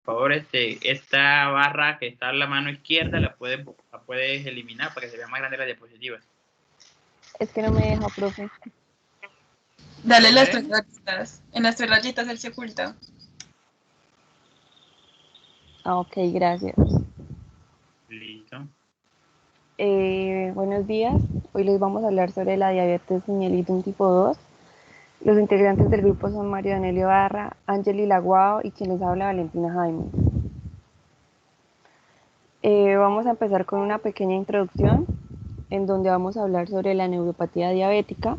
favor, esta barra que está en la mano izquierda la puedes eliminar para que se vea más grande la diapositiva. Es que no me deja, profe. Dale las tres rayitas. En las tres rayitas él se oculta. Ah, ok, gracias. Listo. Buenos días. Hoy les vamos a hablar sobre la diabetes mellitus tipo 2. Los integrantes del grupo son Mario Danelio Barra, Ángeli Laguao y quien les habla, Valentina Jaime. Vamos a empezar con una pequeña introducción en donde vamos a hablar sobre la neuropatía diabética,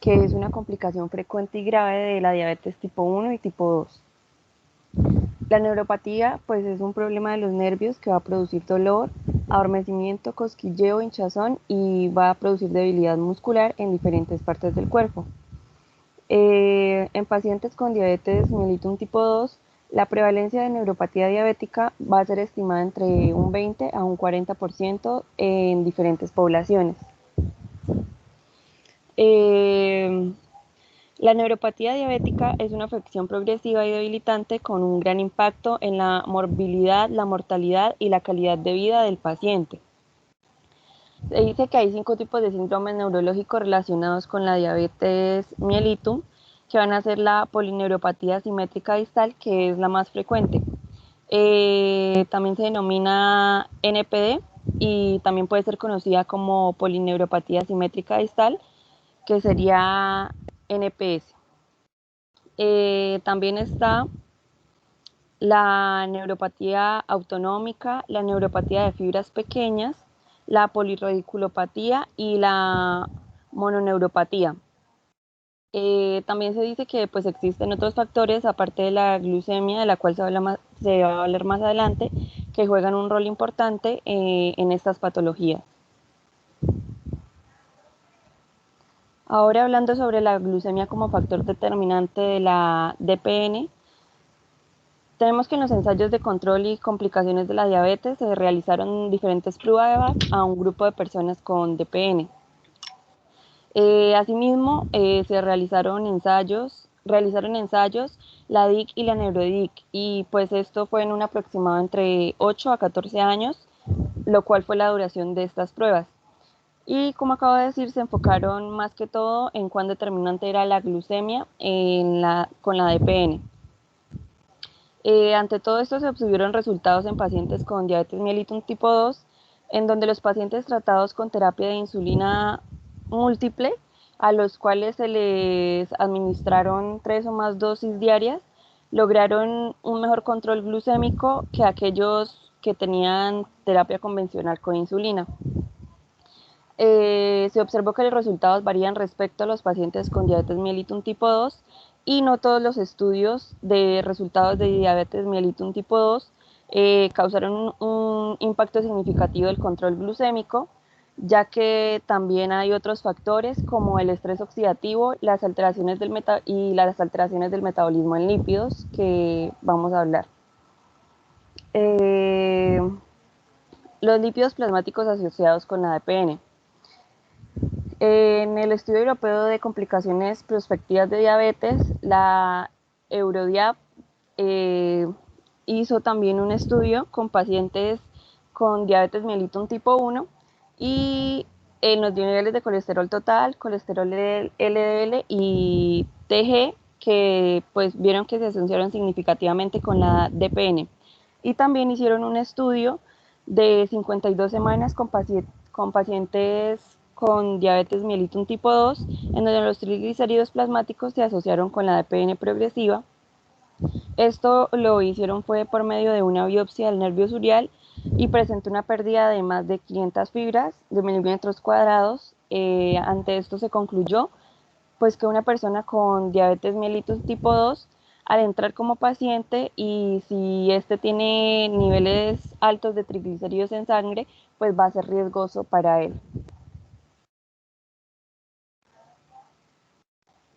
que es una complicación frecuente y grave de la diabetes tipo 1 y tipo 2. La neuropatía pues es un problema de los nervios que va a producir dolor, adormecimiento, cosquilleo, hinchazón y va a producir debilidad muscular en diferentes partes del cuerpo. En pacientes con diabetes mellitus tipo 2, la prevalencia de neuropatía diabética va a ser estimada entre un 20 a un 40% en diferentes poblaciones. La neuropatía diabética es una afección progresiva y debilitante con un gran impacto en la morbilidad, la mortalidad y la calidad de vida del paciente. Se dice que hay 5 tipos de síndromes neurológicos relacionados con la diabetes mellitus, que van a ser la polineuropatía simétrica distal, que es la más frecuente. También se denomina NPD y también puede ser conocida como polineuropatía simétrica distal, que sería NPS. También está la neuropatía autonómica, la neuropatía de fibras pequeñas, la polirradiculopatía y la mononeuropatía. También se dice que pues existen otros factores, aparte de la glucemia, de la cual se va a hablar más adelante, que juegan un rol importante en estas patologías. Ahora hablando sobre la glucemia como factor determinante de la DPN, tenemos que en los ensayos de control y complicaciones de la diabetes se realizaron diferentes pruebas a un grupo de personas con DPN. Asimismo, se realizaron ensayos, la DIC y la NeuroDIC, y pues esto fue en un aproximado entre 8 a 14 años, lo cual fue la duración de estas pruebas. Y como acabo de decir, se enfocaron más que todo en cuán determinante era la glucemia con la DPN. Ante todo esto se obtuvieron resultados en pacientes con diabetes mellitus tipo 2, en donde los pacientes tratados con terapia de insulina múltiple, a los cuales se les administraron 3 o más dosis diarias, lograron un mejor control glucémico que aquellos que tenían terapia convencional con insulina. Se observó que los resultados varían respecto a los pacientes con diabetes mellitus tipo 2 y no todos los estudios de resultados de diabetes mellitus tipo 2 causaron un impacto significativo del control glucémico, ya que también hay otros factores como el estrés oxidativo, las alteraciones del metabolismo en lípidos que vamos a hablar. Los lípidos plasmáticos asociados con la DPN. En el estudio europeo de complicaciones prospectivas de diabetes, la EuroDiab hizo también un estudio con pacientes con diabetes mellitus tipo 1 y nos dio niveles de colesterol total, colesterol LDL y TG que pues vieron que se asociaron significativamente con la DPN. Y también hicieron un estudio de 52 semanas con pacientes con diabetes mellitus tipo 2, en donde los triglicéridos plasmáticos se asociaron con la DPN progresiva. Esto lo hicieron fue por medio de una biopsia del nervio surial y presentó una pérdida de más de 500 fibras de milímetros cuadrados. Ante esto se concluyó pues que una persona con diabetes mellitus tipo 2, al entrar como paciente y si este tiene niveles altos de triglicéridos en sangre, pues va a ser riesgoso para él.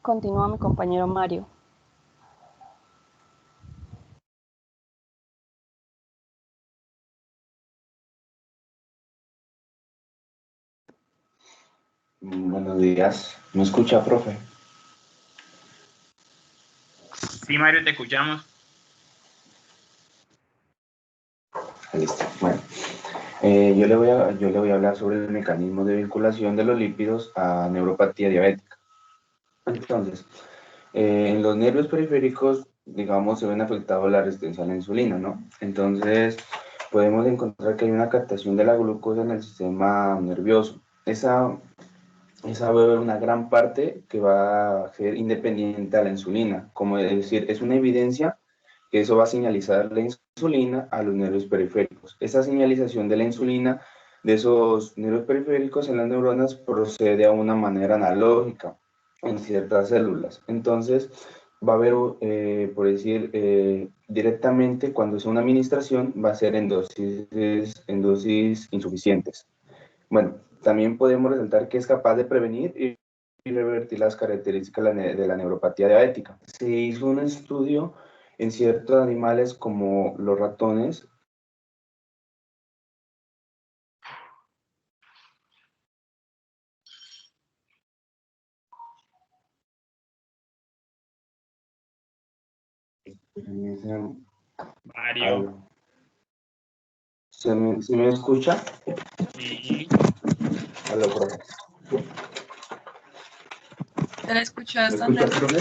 Continúa mi compañero Mario. Buenos días. ¿Me escucha, profe? Sí, Mario, te escuchamos. Listo. Bueno, yo le voy a hablar sobre el mecanismo de vinculación de los lípidos a neuropatía diabética. Entonces, en los nervios periféricos, digamos, se ven afectados la resistencia a la insulina, ¿no? Entonces, podemos encontrar que hay una captación de la glucosa en el sistema nervioso. Esa va a haber una gran parte que va a ser independiente a la insulina, como es decir, es una evidencia que eso va a señalizar la insulina a los nervios periféricos. Esa señalización de la insulina de esos nervios periféricos en las neuronas procede a una manera analógica en ciertas células. Entonces, va a haber, por decir, directamente cuando es una administración, va a ser en dosis insuficientes. Bueno, también podemos resaltar que es capaz de prevenir y revertir las características de la neuropatía diabética. Se hizo un estudio en ciertos animales como los ratones. Mario, ¿Se me escucha? sí, Aló, profe. Se la escucho ¿Me bastante. escucha, profe?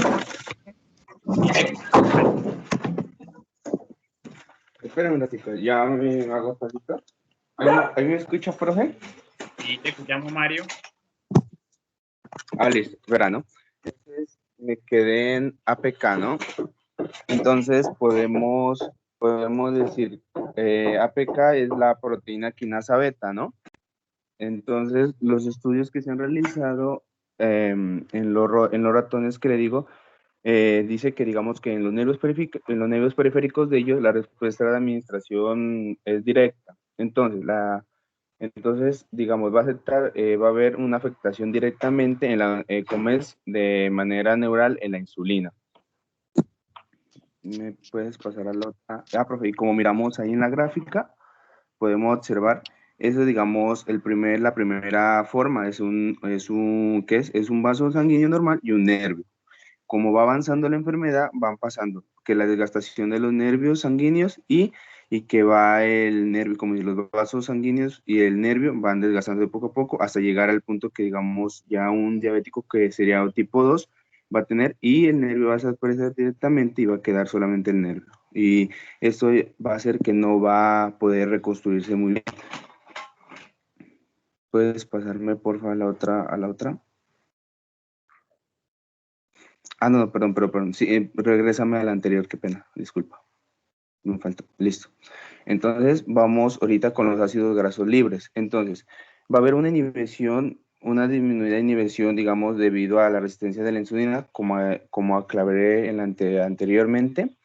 Espera un ratito, ya me hago pasito. ¿Ahí me escucha, profe? sí, te escuchamos, Mario. Ah, listo, verano. Entonces, me quedé en APK, ¿no? Entonces, podemos decir, APK es la proteína quinasa beta, ¿no? Entonces, los estudios que se han realizado en los ratones que le digo, dice que digamos que en en los nervios periféricos de ellos la respuesta de la administración es directa. Entonces, digamos, va a haber una afectación directamente como es de manera neural en la insulina. ¿Me puedes pasar a la otra? Ah, profe, y como miramos ahí en la gráfica, podemos observar, eso digamos, la primera forma ¿qué es? Es un vaso sanguíneo normal y un nervio. Como va avanzando la enfermedad, van pasando que la desgastación de los nervios sanguíneos y que va el nervio, como si los vasos sanguíneos y el nervio van desgastando de poco a poco hasta llegar al punto que, digamos, ya un diabético que sería tipo 2 va a tener y el nervio va a desaparecer directamente y va a quedar solamente el nervio. Y esto va a hacer que no va a poder reconstruirse muy bien. ¿Puedes pasarme, por favor, a la otra? Ah, no, perdón. Sí, regrésame a la anterior, qué pena, disculpa. Me falta, listo. Entonces, vamos ahorita con los ácidos grasos libres. Entonces, va a haber una inhibición, una disminuida inhibición, digamos, debido a la resistencia de la insulina, como aclaré anteriormente.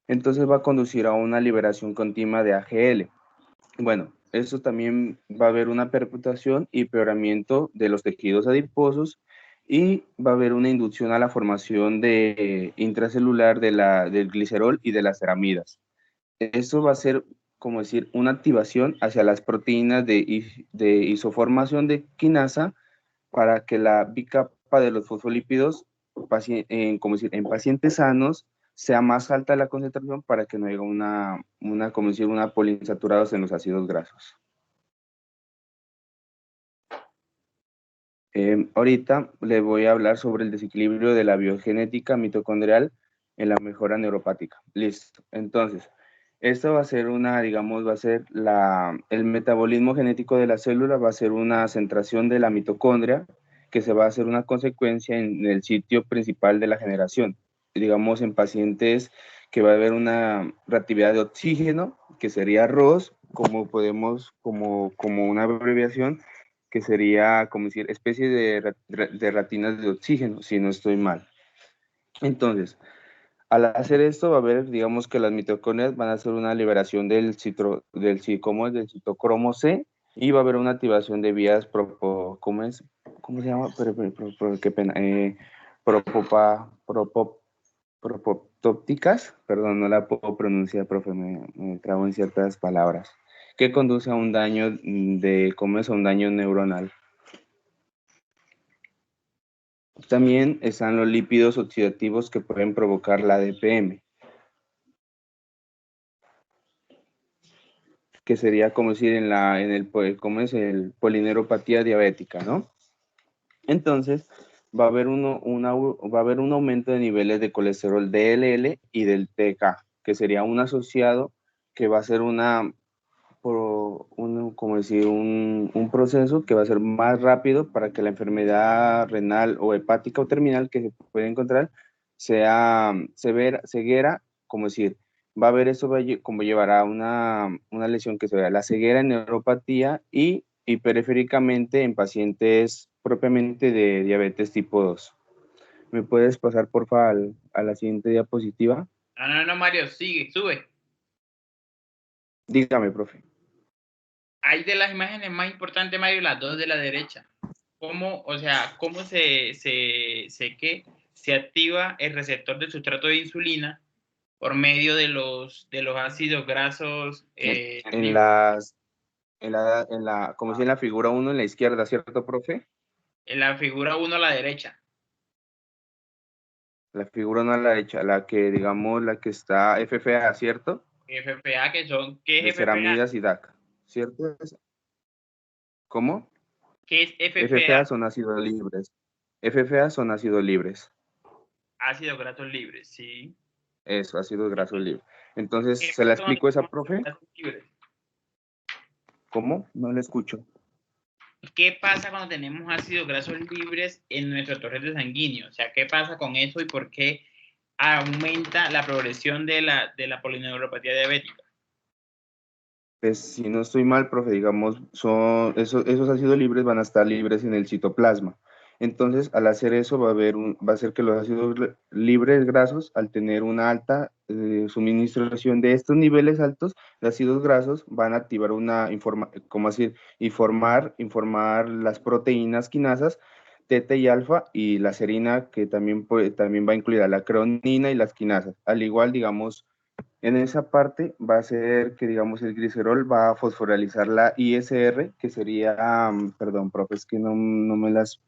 Entonces, va a conducir a una liberación continua de AGL. Bueno, eso también va a haber una perputación y empeoramiento de los tejidos adiposos y va a haber una inducción a la formación intracelular del glicerol y de las ceramidas. Eso va a ser, como decir, una activación hacia las proteínas de isoformación de quinasa para que la bicapa de los fosfolípidos, como decir, en pacientes sanos, sea más alta la concentración para que no haya como decir, una poliinsaturados en los ácidos grasos. Ahorita le voy a hablar sobre el desequilibrio de la biogenética mitocondrial en la mejora neuropática. Listo. Entonces, esto va a ser el metabolismo genético de la célula, va a ser una centración de la mitocondria que se va a hacer una consecuencia en el sitio principal de la generación. Digamos, en pacientes que va a haber una reactividad de oxígeno, que sería ROS, como una abreviación, que sería, como decir, especie de ratinas de oxígeno, si no estoy mal. Entonces, al hacer esto, va a haber, digamos que las mitocondrias van a hacer una liberación del citocromo C y va a haber una activación de vías ¿cómo se llama? Qué pena. Propoptópticas, perdón, no la puedo pronunciar, profe, me trago en ciertas palabras, que conduce a un daño a un daño neuronal. También están los lípidos oxidativos que pueden provocar la DPM. que sería como decir ¿cómo es? El polineuropatía diabética, ¿no? Entonces, va a haber va a haber un aumento de niveles de colesterol DLL y del TK, que sería un asociado que va a ser como decir, un proceso que va a ser más rápido para que la enfermedad renal o hepática o terminal que se puede encontrar sea ceguera, como decir, va a haber eso, como llevará una lesión que se vea la ceguera en neuropatía y periféricamente en pacientes propiamente de diabetes tipo 2. ¿Me puedes pasar, porfa, a la siguiente diapositiva? No, Mario, sigue, sube. Dígame, profe. Hay de las imágenes más importantes, Mario, las dos de la derecha. ¿Cómo se activa el receptor del sustrato de insulina por medio de los ácidos grasos? Como si en la figura 1 en la izquierda, ¿cierto, profe? En la figura 1 a la derecha. La figura 1 a la derecha, la que está FFA, ¿cierto? FFA, ¿qué De es FFA? ceramidas y DAC, ¿cierto? ¿Cómo? ¿Qué es FFA FFA? son ácidos libres. FFA son ácidos libres. Ácidos grasos libres, sí. Eso, ácidos grasos libres. Entonces, ¿Qué ¿se la pasa cuando explico esa, tenemos profe? grasos libres? ¿Cómo? No la escucho. ¿Qué pasa cuando tenemos ácidos grasos libres en nuestro torrente sanguíneo? O sea, ¿qué pasa con eso y por qué aumenta la progresión de la polineuropatía diabética? Pues si no estoy mal, profe, digamos, esos ácidos libres van a estar libres en el citoplasma. Entonces, al hacer eso, va a hacer que los ácidos libres grasos, al tener una alta suministración de estos niveles altos de ácidos grasos, van a activar informar las proteínas quinasas, teta y alfa, y la serina, que también va a incluir a la creatinina y las quinasas. Al igual, digamos, en esa parte va a ser que, digamos, el glicerol va a fosforilizar la ISR, que sería, perdón, profe, es que no me las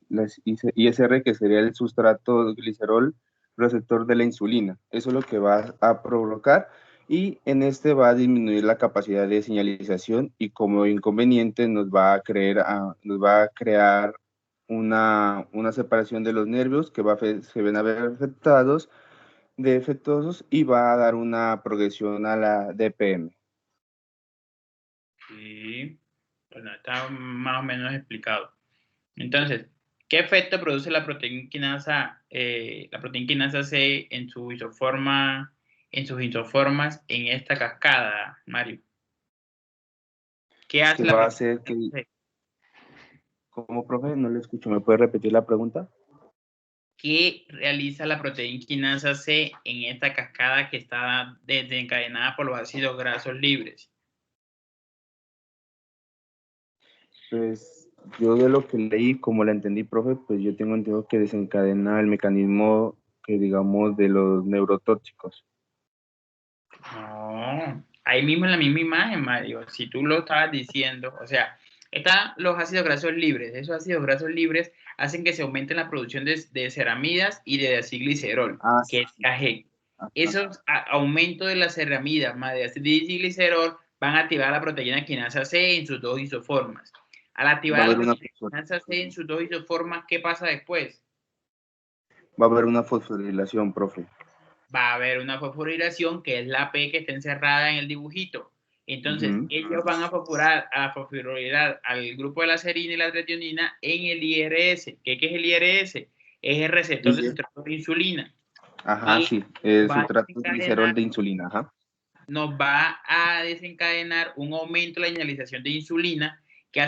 hice, ISR, que sería el sustrato glicerol receptor de la insulina. Eso es lo que va a provocar y en este va a disminuir la capacidad de señalización y como inconveniente nos va a crear una separación de los nervios que se ven a ver afectados defectuosos y va a dar una progresión a la DPM. Sí, bueno, está más o menos explicado. Entonces, ¿qué efecto produce la proteína quinasa C en sus isoformas en esta cascada, Mario? ¿Qué hace Que la va a proteína hacer que, quinasa C? como profe, no le escucho, ¿me puede repetir la pregunta? ¿Qué realiza la proteína quinasa C en esta cascada que está desencadenada por los ácidos grasos libres? Pues yo de lo que leí, como la entendí, profe, pues yo tengo entendido que desencadena el mecanismo que digamos de los neurotóxicos. No, ahí mismo en la misma imagen, Mario, si tú lo estabas diciendo, o sea, están los ácidos grasos libres. Esos ácidos grasos libres hacen que se aumente la producción de ceramidas y de acilglicerol, que es KG. Esos aumentos de las ceramidas más de acilglicerol van a activar la proteína quinasa C en sus dos isoformas. Al Va activar a la haber una proteína quinasa C en sus dos isoformas, ¿qué pasa después? va a haber una fosforilación, profe. Va a haber una fosforilación que es la P que está encerrada en el dibujito. Entonces, ellos van a fosforilar al grupo de la serina y la tretionina en el IRS. ¿Qué es el IRS? Es el receptor de sustrato de insulina. Ajá, Y sí, el va a sustrato glicerol de insulina, ajá. nos va a desencadenar un aumento de la señalización de insulina, que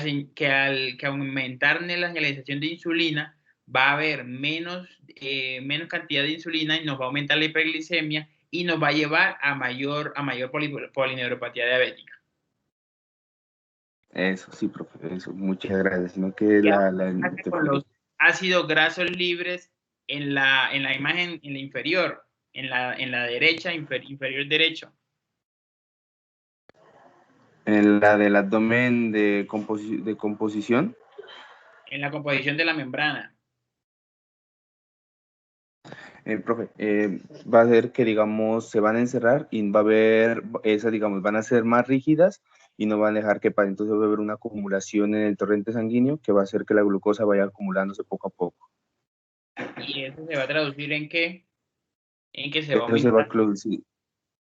aumentar la señalización de insulina va a haber menos cantidad de insulina y nos va a aumentar la hiperglicemia y nos va a llevar a mayor polineuropatía diabética. Eso, sí, profe, eso, muchas gracias. Sino que ¿Qué hace con los ácidos grasos libres en la imagen, en la inferior, en la derecha, inferior derecho? en la del abdomen de composición, En la composición de la membrana. Profe, va a ser que, digamos, se van a encerrar y va a haber, esas, digamos, van a ser más rígidas y no van a dejar que pare. Entonces va a haber una acumulación en el torrente sanguíneo que va a hacer que la glucosa vaya acumulándose poco a poco. ¿Y eso se va a traducir en qué? En que se va a Eso se va a aumentar producir.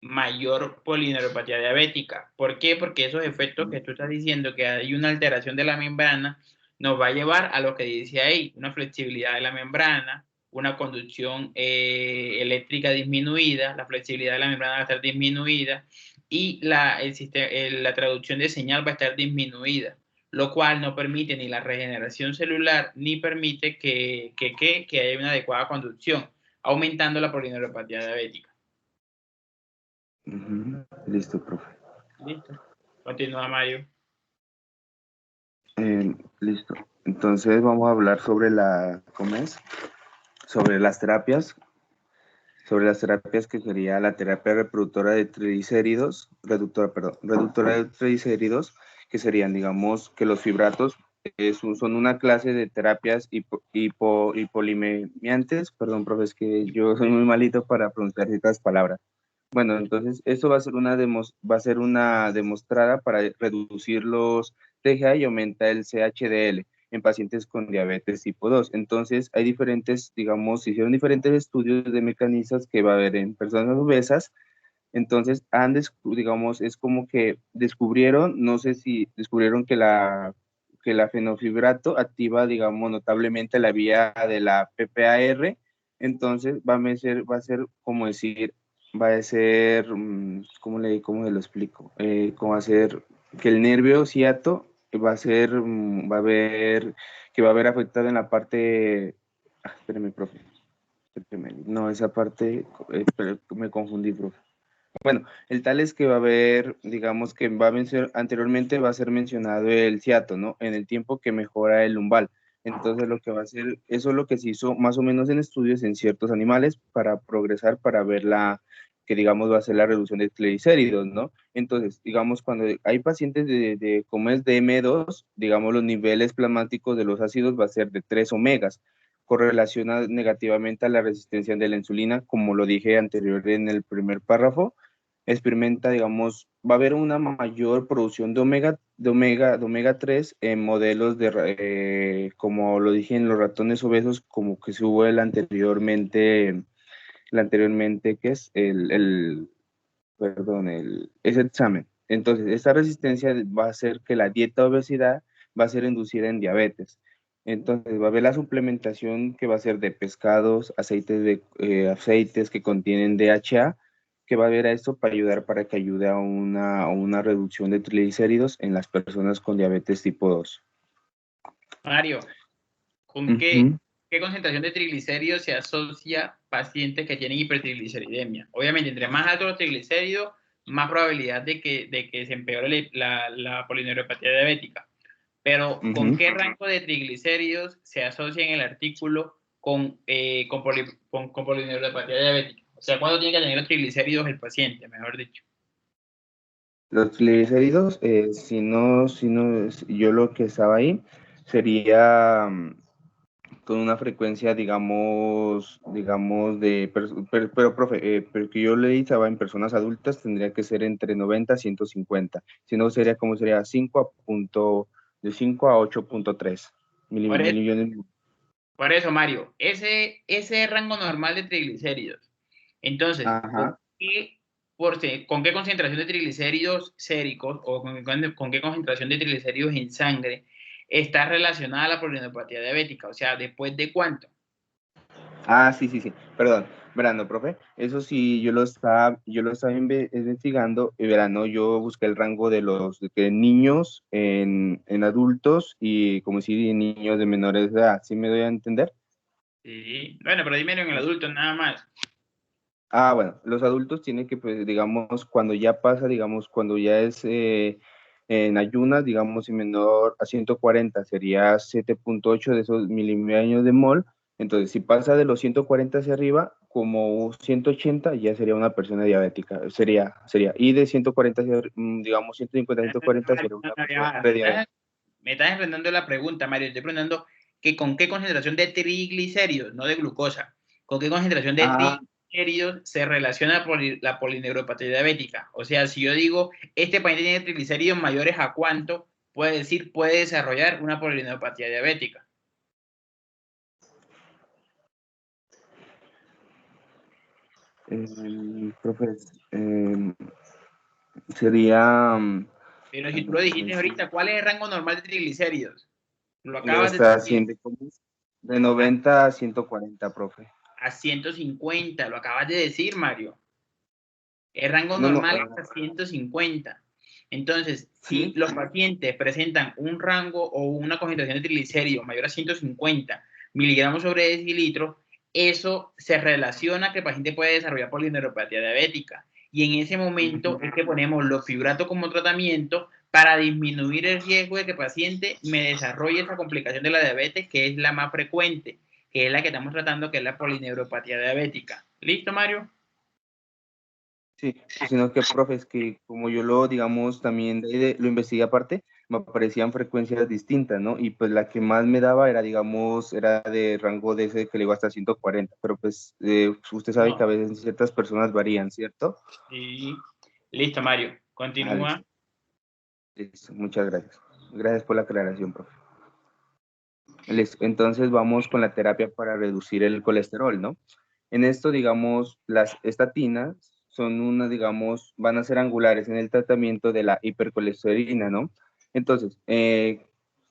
mayor polineuropatía diabética. ¿Por qué? Porque esos efectos que tú estás diciendo, que hay una alteración de la membrana, nos va a llevar a lo que dice ahí, una flexibilidad de la membrana, una conducción eléctrica disminuida, la flexibilidad de la membrana va a estar disminuida y la traducción de señal va a estar disminuida, lo cual no permite ni la regeneración celular ni permite que haya una adecuada conducción, aumentando la polineuropatía diabética. Listo, profe. Listo. Continúa, Mario. Listo. Entonces vamos a hablar sobre ¿cómo es? Sobre las terapias. Sobre las terapias que sería la terapia reproductora de triglicéridos, reductora de triglicéridos, que serían, digamos, que los fibratos son una clase de terapias hipolimiantes. Perdón, profe, es que yo soy muy malito para pronunciar ciertas palabras. Bueno, entonces esto va a ser una demostrada para reducir los TGA y aumenta el CHDL en pacientes con diabetes tipo 2. Entonces hay diferentes, digamos, se hicieron diferentes estudios de mecanismos que va a haber en personas obesas. Entonces digamos, es como que descubrieron, no sé si descubrieron que la fenofibrato activa, digamos, notablemente la vía de la PPAR. Entonces va a ser como decir, va a ser, cómo se lo explico? Como hacer que el nervio ciato va a ser, que va a haber afectado en la parte, espérame, profe, no, esa parte, me confundí, profe. Bueno, el tal es que va a haber, digamos que va a vencer, anteriormente va a ser mencionado el ciato, ¿no? En el tiempo que mejora el lumbal. Entonces lo que va a hacer, eso es lo que se hizo más o menos en estudios en ciertos animales para progresar, para ver que digamos va a ser la reducción de triglicéridos, ¿no? Entonces, digamos, cuando hay pacientes como es de M2, digamos, los niveles plasmáticos de los ácidos va a ser de 3 omegas, correlaciona negativamente a la resistencia de la insulina, como lo dije anterior en el primer párrafo. Experimenta, digamos, va a haber una mayor producción de omega 3 en modelos como lo dije en los ratones obesos, como que se hubo que es ese examen. Entonces, esta resistencia va a hacer que la dieta de obesidad va a ser inducida en diabetes. Entonces, va a haber la suplementación que va a ser de pescados, aceites que contienen DHA, que va a haber a esto para que ayude a una reducción de triglicéridos en las personas con diabetes tipo 2. Mario, ¿con qué concentración de triglicéridos se asocia pacientes que tienen hipertrigliceridemia? Obviamente, entre más altos los triglicéridos, más probabilidad de que se empeore la polineuropatía diabética. Pero, ¿con qué rango de triglicéridos se asocia en el artículo con polineuropatía diabética? O sea, ¿cuánto tiene que tener los triglicéridos el paciente, mejor dicho? Los triglicéridos, yo lo que estaba ahí sería con una frecuencia, digamos, pero profe, pero que yo le estaba en personas adultas tendría que ser entre 90 a 150, si no sería como sería de 5 a 8.3 millones. Por eso, Mario, ese rango normal de triglicéridos. Entonces, ¿con qué concentración de triglicéridos séricos o con qué concentración de triglicéridos en sangre está relacionada a la polineuropatía diabética? O sea, ¿después de cuánto? Sí. Perdón, verano, profe. Eso sí, yo lo estaba investigando y verano, yo busqué el rango de los niños en adultos y como si niños de menores de edad. ¿Sí me doy a entender? Sí. Bueno, pero dime en el adulto nada más. Bueno, los adultos tienen que, pues, digamos, cuando ya pasa, digamos, cuando ya es en ayunas, digamos, y menor a 140, sería 7.8 de esos miliaños de mol. Entonces, si pasa de los 140 hacia arriba, como 180, ya sería una persona diabética. Y de 140, digamos, 150, 140 sería una persona prediabética. Me estás enfrentando la pregunta, Mario. Estoy preguntando que con qué concentración de triglicéridos, no de glucosa. ¿Con qué concentración de Ah, triglicéridos se relaciona la polineuropatía diabética? O sea, si yo digo, este paciente tiene triglicéridos mayores a cuánto, puede decir, puede desarrollar una polineuropatía diabética. profe, sería, Pero si tú lo dijiste ahorita, ¿cuál es el rango normal de triglicéridos? Lo acabas de está decir. de 90 a 140, profe. A 150, lo acabas de decir, Mario. El rango No, no, normal es hasta 150. Entonces, si sí, los pacientes presentan un rango o una concentración de triglicéridos mayor a 150 miligramos sobre decilitro, eso se relaciona que el paciente puede desarrollar polineuropatía diabética. Y en ese momento es que ponemos los fibratos como tratamiento para disminuir el riesgo de que el paciente me desarrolle esa complicación de la diabetes, que es la más frecuente, que es la que estamos tratando, que es la polineuropatía diabética. ¿Listo, Mario? sí, sino que, profe, es que como yo lo, digamos, también lo investigué aparte, me aparecían frecuencias distintas, ¿no? Y pues la que más me daba era, digamos, era de rango de ese que le iba hasta 140, pero pues usted sabe que a No. veces ciertas personas varían, ¿cierto? Sí. Listo, Mario. Ah, listo, Continúa. listo, muchas gracias. Gracias por la aclaración, profe. Listo, entonces vamos con la terapia para reducir el colesterol, ¿no? En esto, digamos, las estatinas son una, digamos, van a ser angulares en el tratamiento de la hipercolesterolina, ¿no? Entonces,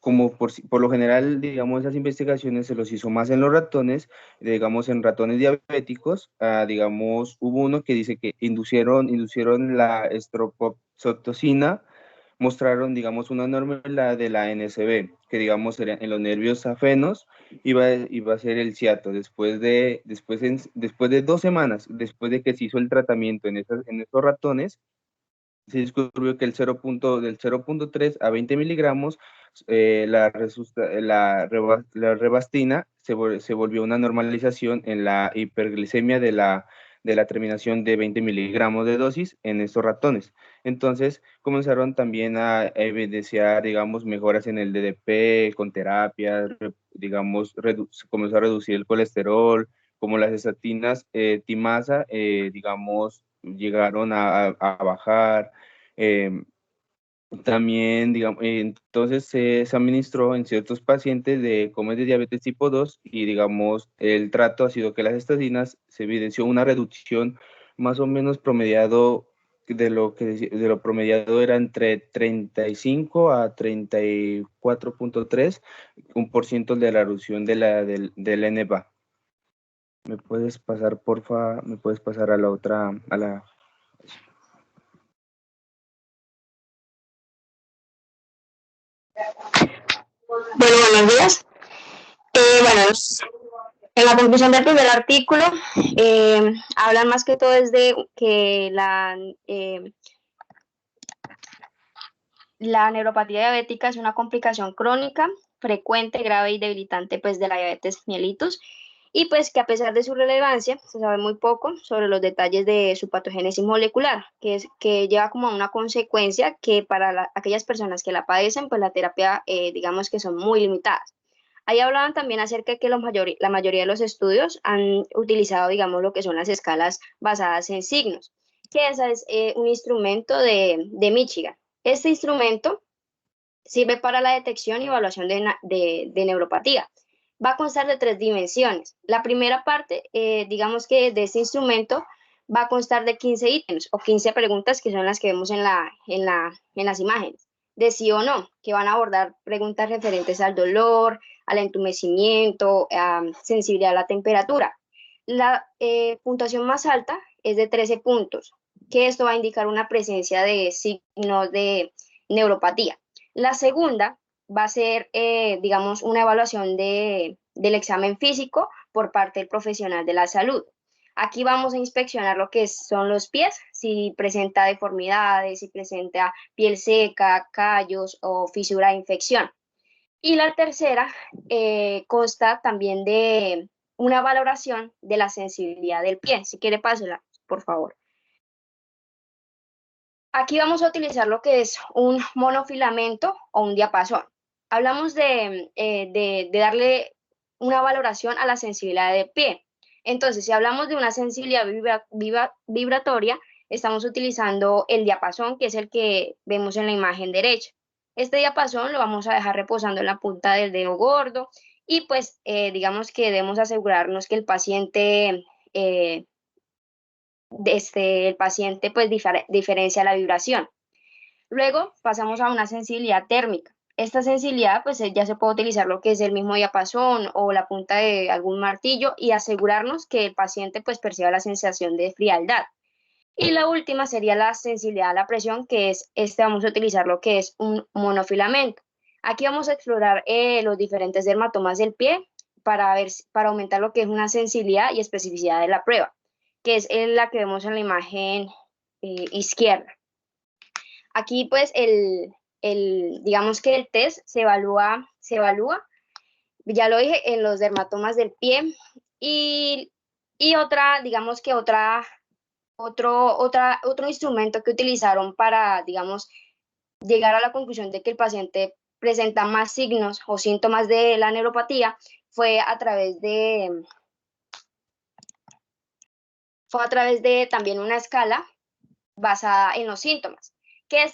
como por lo general, digamos, esas investigaciones se los hizo más en los ratones, digamos, en ratones diabéticos, digamos, hubo uno que dice que inducieron la estropoxotocina, mostraron, digamos, una normalidad de la NSB, que digamos en los nervios afenos iba a ser el ciato. Después de 2 semanas, después de que se hizo el tratamiento en esos ratones, se descubrió que del 0.3 a 20 miligramos, la rebastina se volvió una normalización en la hiperglicemia de la terminación de 20 miligramos de dosis en estos ratones. Entonces comenzaron también a evidenciar, digamos, mejoras en el DDP con terapias, digamos, se comenzó a reducir el colesterol, como las estatinas timasa, digamos, llegaron a bajar. eh, También, digamos, entonces se administró en ciertos pacientes como es de diabetes tipo 2 y, digamos, el trato ha sido que las estatinas se evidenció una reducción más o menos promediado de lo promediado era entre 35 a 34.3 1% de la reducción del NPA. ¿Me puedes pasar, porfa? ¿Me puedes pasar a la otra, a la... Bueno, buenos días. Bueno, en la conclusión del primer artículo hablan más que todo desde que la neuropatía diabética es una complicación crónica, frecuente, grave y debilitante pues, de la diabetes mellitus, y pues que a pesar de su relevancia se sabe muy poco sobre los detalles de su patogénesis molecular, que lleva como a una consecuencia que para aquellas personas que la padecen, pues la terapia digamos que son muy limitadas. Ahí hablaban también acerca de que la mayoría de los estudios han utilizado, digamos, lo que son las escalas basadas en signos, que esa es un instrumento de Michigan. Este instrumento sirve para la detección y evaluación de neuropatía. Va a constar de 3 dimensiones. La primera parte, digamos que de este instrumento, va a constar de 15 ítems o 15 preguntas que son las que vemos en las imágenes, de sí o no, que van a abordar preguntas referentes al dolor, al entumecimiento, a sensibilidad a la temperatura. La puntuación más alta es de 13 puntos, que esto va a indicar una presencia de signos de neuropatía. La segunda va a ser, digamos, una evaluación del examen físico por parte del profesional de la salud. Aquí vamos a inspeccionar lo que son los pies, si presenta deformidades, si presenta piel seca, callos o fisura de infección. Y la tercera consta también de una valoración de la sensibilidad del pie. Si quiere, pásela, por favor. Aquí vamos a utilizar lo que es un monofilamento o un diapasón. Hablamos de darle una valoración a la sensibilidad del pie. Entonces, si hablamos de una sensibilidad vibratoria, estamos utilizando el diapasón, que es el que vemos en la imagen derecha. Este diapasón lo vamos a dejar reposando en la punta del dedo gordo y pues digamos que debemos asegurarnos que el paciente pues diferencia la vibración. Luego pasamos a una sensibilidad térmica. Esta sensibilidad pues ya se puede utilizar lo que es el mismo diapasón o la punta de algún martillo y asegurarnos que el paciente pues perciba la sensación de frialdad. Y la última sería la sensibilidad a la presión, que es vamos a utilizar lo que es un monofilamento. Aquí vamos a explorar los diferentes dermatomas del pie para aumentar lo que es una sensibilidad y especificidad de la prueba, que es la que vemos en la imagen izquierda. Aquí pues digamos que el test se evalúa, ya lo dije, en los dermatomas del pie y digamos que otro instrumento que utilizaron para, digamos, llegar a la conclusión de que el paciente presenta más signos o síntomas de la neuropatía fue a través de también una escala basada en los síntomas, que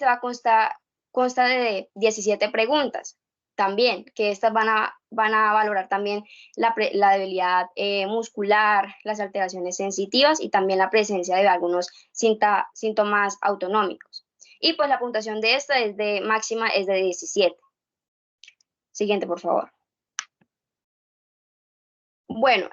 consta de 17 preguntas también, que estas van a valorar también la debilidad muscular, las alteraciones sensitivas y también la presencia de algunos síntomas autonómicos. Y pues la puntuación de esta máxima es de 17. Siguiente, por favor. Bueno,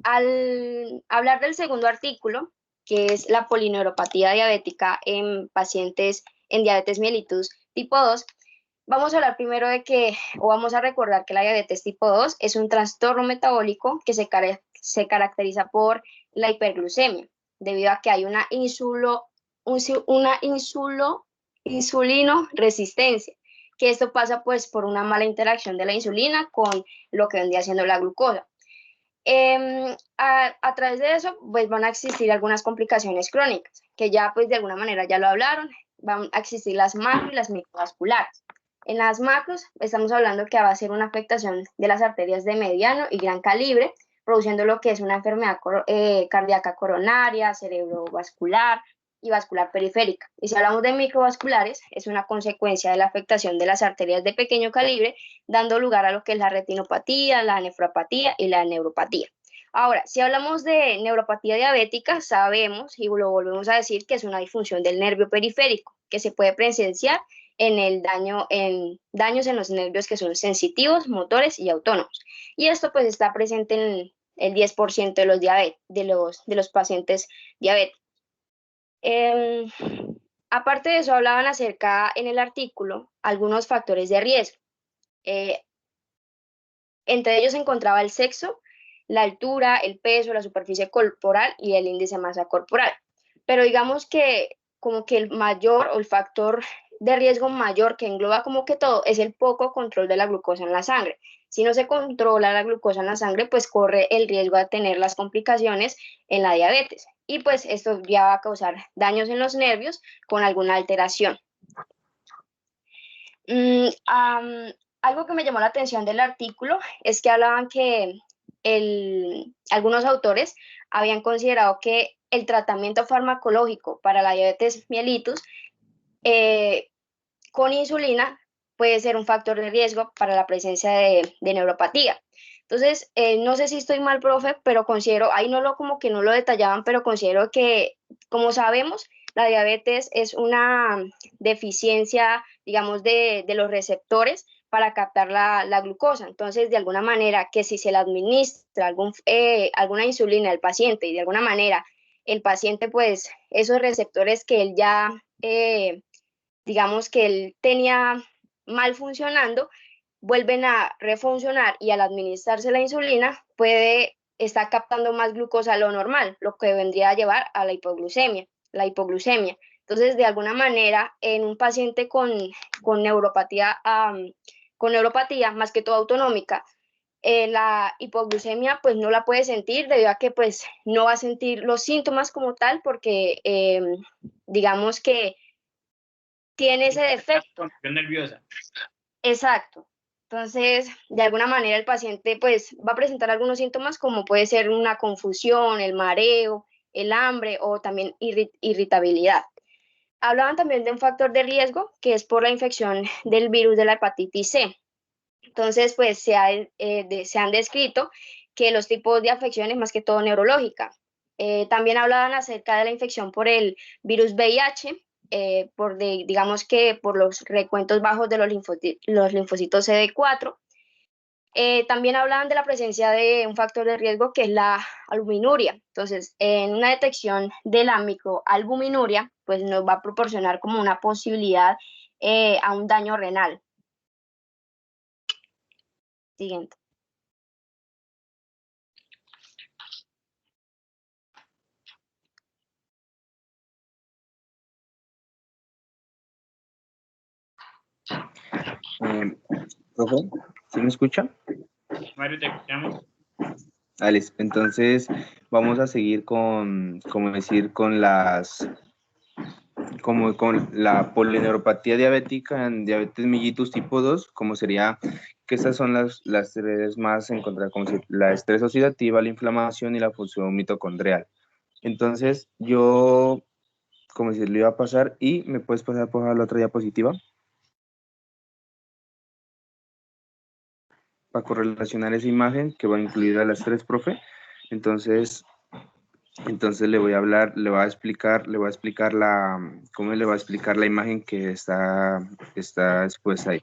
al hablar del segundo artículo, que es la polineuropatía diabética en pacientes en diabetes mellitus tipo 2, vamos a hablar primero vamos a recordar que la diabetes tipo 2 es un trastorno metabólico que se caracteriza por la hiperglucemia, debido a que hay una insulino resistencia, que esto pasa pues por una mala interacción de la insulina con lo que vendría siendo la glucosa. A través de eso pues van a existir algunas complicaciones crónicas, que ya pues de alguna manera ya lo hablaron, van a existir las macro y las microvasculares. En las macros estamos hablando que va a ser una afectación de las arterias de mediano y gran calibre, produciendo lo que es una enfermedad cardíaca coronaria, cerebrovascular y vascular periférica. Y si hablamos de microvasculares, es una consecuencia de la afectación de las arterias de pequeño calibre, dando lugar a lo que es la retinopatía, la nefropatía y la neuropatía. Ahora, si hablamos de neuropatía diabética, sabemos, y lo volvemos a decir, que es una disfunción del nervio periférico, que se puede presenciar en daños en los nervios que son sensitivos, motores y autónomos. Y esto pues está presente en el 10% de los pacientes diabéticos. Aparte de eso, hablaban acerca en el artículo algunos factores de riesgo. Entre ellos se encontraba el sexo, la altura, el peso, la superficie corporal y el índice de masa corporal. Pero digamos que como que el mayor o el factor de riesgo mayor que engloba como que todo es el poco control de la glucosa en la sangre. Si no se controla la glucosa en la sangre, pues corre el riesgo de tener las complicaciones en la diabetes. Y pues esto ya va a causar daños en los nervios con alguna alteración. Algo que me llamó la atención del artículo es que hablaban que algunos autores habían considerado que el tratamiento farmacológico para la diabetes mellitus con insulina puede ser un factor de riesgo para la presencia de neuropatía. Entonces, no sé si estoy mal, profe, pero considero, ahí como que no lo detallaban, pero considero que, como sabemos, la diabetes es una deficiencia, digamos, de los receptores para captar la glucosa. Entonces, de alguna manera, que si se le administra alguna insulina al paciente y de alguna manera el paciente, pues, esos receptores que él ya, digamos que él tenía mal funcionando, vuelven a refuncionar y al administrarse la insulina puede estar captando más glucosa a lo normal, lo que vendría a llevar a la hipoglucemia. Entonces, de alguna manera, en un paciente con neuropatía, más que todo autonómica, la hipoglucemia pues no la puede sentir debido a que pues no va a sentir los síntomas como tal porque digamos que tiene ese defecto. Nerviosa. Exacto. Entonces, de alguna manera el paciente pues va a presentar algunos síntomas como puede ser una confusión, el mareo, el hambre o también irritabilidad. Hablaban también de un factor de riesgo que es por la infección del virus de la hepatitis C. Entonces, pues se han descrito que los tipos de afecciones, más que todo neurológica. También hablaban acerca de la infección por el virus VIH, digamos que por los recuentos bajos de los linfocitos CD4. También hablaban de la presencia de un factor de riesgo que es la albuminuria. Entonces, en una detección de la microalbuminuria, pues nos va a proporcionar como una posibilidad a un daño renal. Siguiente. Profe, ¿sí me escucha? Mario, te escuchamos. Alice, entonces vamos a seguir con, como decir, con la polineuropatía diabética en diabetes mellitus tipo 2, como sería que estas son las tres más encontradas, como decir, la estrés oxidativa, la inflamación y la función mitocondrial. Entonces, yo, como decir, le iba a pasar y me puedes pasar por la otra diapositiva para correlacionar esa imagen que va incluida las tres, profe. Entonces le voy a hablar, le voy a explicar cómo le va a explicar la imagen que está expuesta ahí.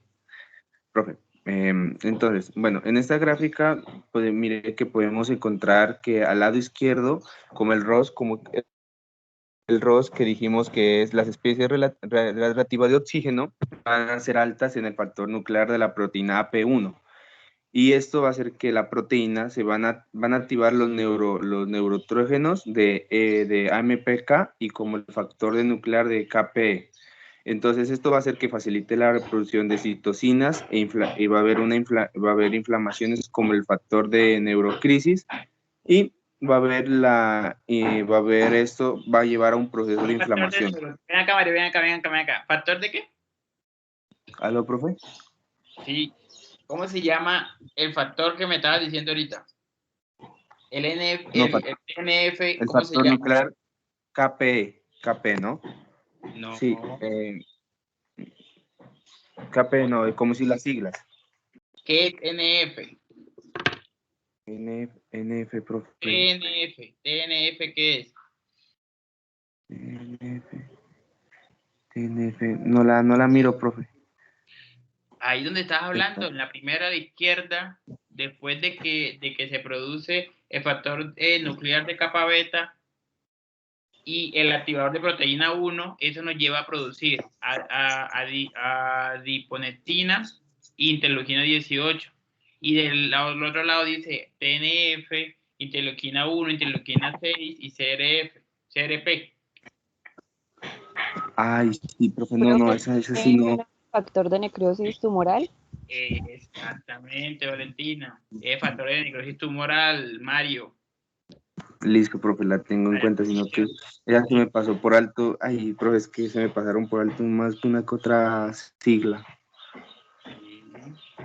Profe, entonces, bueno, en esta gráfica, pues, mire que podemos encontrar que al lado izquierdo, como el ROS, que dijimos que es las especies relativas de oxígeno, van a ser altas en el factor nuclear de la proteína AP1. Y esto va a hacer que la proteína van a activar los neurotrógenos de AMPK y como el factor de nuclear de KPE. Entonces esto va a hacer que facilite la reproducción de citocinas y va a haber inflamaciones como el factor de neurocrisis y va a haber esto va a llevar a un proceso de inflamación. Ven acá, Mario, ven acá. ¿Factor de qué? ¿Aló, profe? Sí. ¿Cómo se llama el factor que me estabas diciendo ahorita? El NF, el NF, el ¿cómo se factor llama? nuclear KP, ¿no? No. Sí, KP, no, como si las siglas. ¿Qué es NF? NF, profe. TNF, ¿qué es? TNF, no la miro, profe. Ahí donde estás hablando, en la primera de izquierda, después de que se produce el factor nuclear de capa beta y el activador de proteína 1, eso nos lleva a producir adiponectina e interleuquina 18. Y del otro lado dice TNF, interleuquina 1, interleuquina 6 y CRP. Ay, sí, profe, no, esa sí no. ¿Factor de necrosis tumoral? Exactamente, Valentina. Es factor de necrosis tumoral, Mario. Listo, profe, la tengo en cuenta, sino que ella se me pasó por alto. Ay, profe, es que se me pasaron por alto más de una que otra sigla.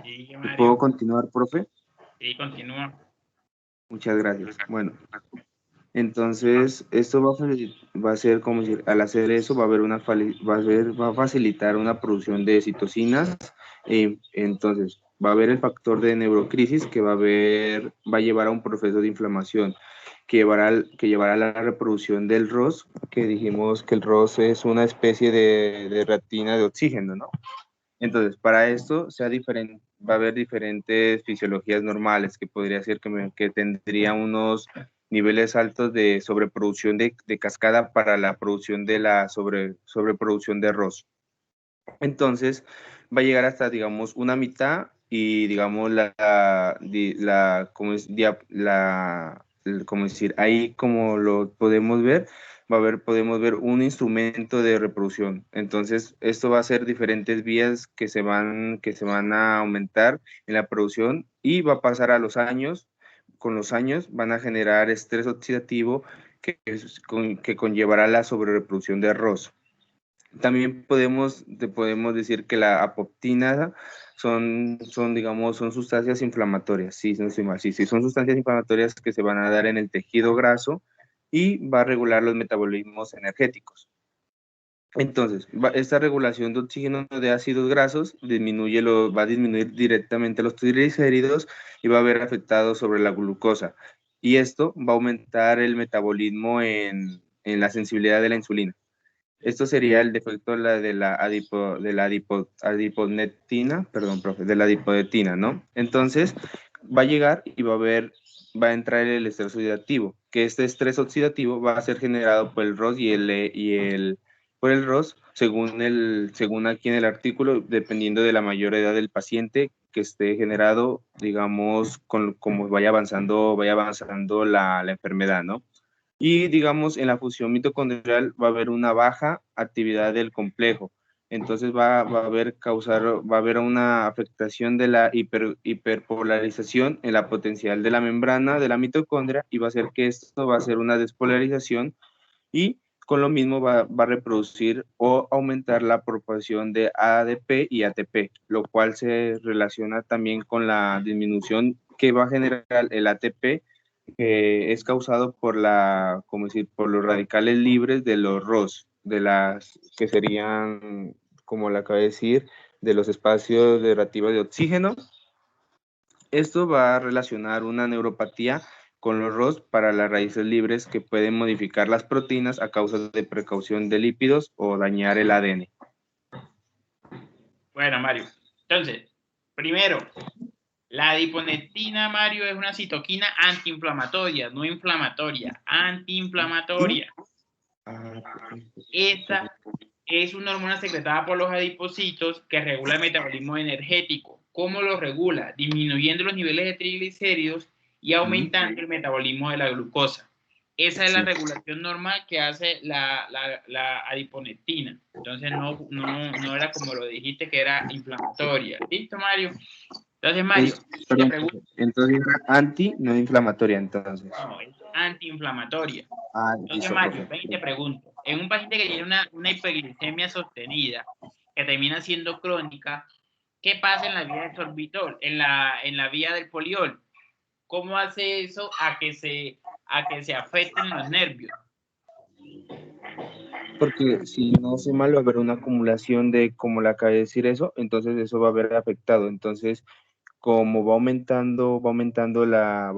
Sí, Mario. ¿Puedo continuar, profe? Sí, continúa. Muchas gracias. Bueno, entonces esto va a ser como si al hacer eso va a facilitar una producción de citocinas. Entonces va a haber el factor de neurocrisis que va a llevar a un proceso de inflamación que llevará a la reproducción del ROS, que dijimos que el ROS es una especie de retina de oxígeno, ¿no? Entonces, para esto va a haber diferentes fisiologías normales, que podría ser que tendría unos niveles altos de sobreproducción de cascada para la producción de la sobreproducción de ROS. Entonces, va a llegar hasta, digamos, una mitad y, digamos, como decir, ahí como lo podemos ver, podemos ver un instrumento de reproducción. Entonces, esto va a ser diferentes vías que se van a aumentar en la producción y va a pasar a los años. Con los años van a generar estrés oxidativo que conllevará la sobrereproducción de ROS. También podemos decir que la apoptina digamos, son sustancias inflamatorias, sí, no estoy mal, sí, son sustancias inflamatorias que se van a dar en el tejido graso y va a regular los metabolismos energéticos. Entonces, esta regulación de oxígeno de ácidos grasos va a disminuir directamente los triglicéridos y va a haber afectado sobre la glucosa. Y esto va a aumentar el metabolismo en la sensibilidad de la insulina. Esto sería el defecto de la adiponectina, perdón, profe, de la adiponectina, ¿no? Entonces, va a llegar y va a entrar el estrés oxidativo, que este estrés oxidativo va a ser generado por el ROS por el ROS, según aquí en el artículo, dependiendo de la mayor edad del paciente, que esté generado, digamos, como vaya avanzando la enfermedad, ¿no? Y digamos, en la fusión mitocondrial va a haber una baja actividad del complejo. Entonces va a haber una afectación de la hiperpolarización en la potencial de la membrana de la mitocondria y va a hacer que esto va a ser una despolarización y con lo mismo va a reproducir o aumentar la proporción de ADP y ATP, lo cual se relaciona también con la disminución que va a generar el ATP, que es causado por los radicales libres de los ROS, que serían, como le acabo de decir, de los espacios de reactivos de oxígeno. Esto va a relacionar una neuropatía con los ROS para las raíces libres que pueden modificar las proteínas a causa de precaución de lípidos o dañar el ADN. Bueno, Mario. Entonces, primero, la adiponectina, Mario, es una citoquina antiinflamatoria, no inflamatoria, antiinflamatoria. Esta es una hormona secretada por los adipocitos que regula el metabolismo energético. ¿Cómo lo regula? Disminuyendo los niveles de triglicéridos y aumentando el metabolismo de la glucosa. Esa es la regulación normal que hace la adiponectina. Entonces no era como lo dijiste, que era inflamatoria. ¿Listo, Mario? Entonces, Mario, entonces era anti, no inflamatoria, entonces. No, es antiinflamatoria. Entonces, Listo, Mario, profe. te pregunto, en un paciente que tiene una hiperglicemia sostenida, que termina siendo crónica, ¿qué pasa en la vía del sorbitol, en la vía del poliol? ¿Cómo hace eso a que se afecten los nervios? Porque si no se mal va a haber una acumulación de, como le acabé de decir eso, entonces eso va a haber afectado. Entonces, como va aumentando la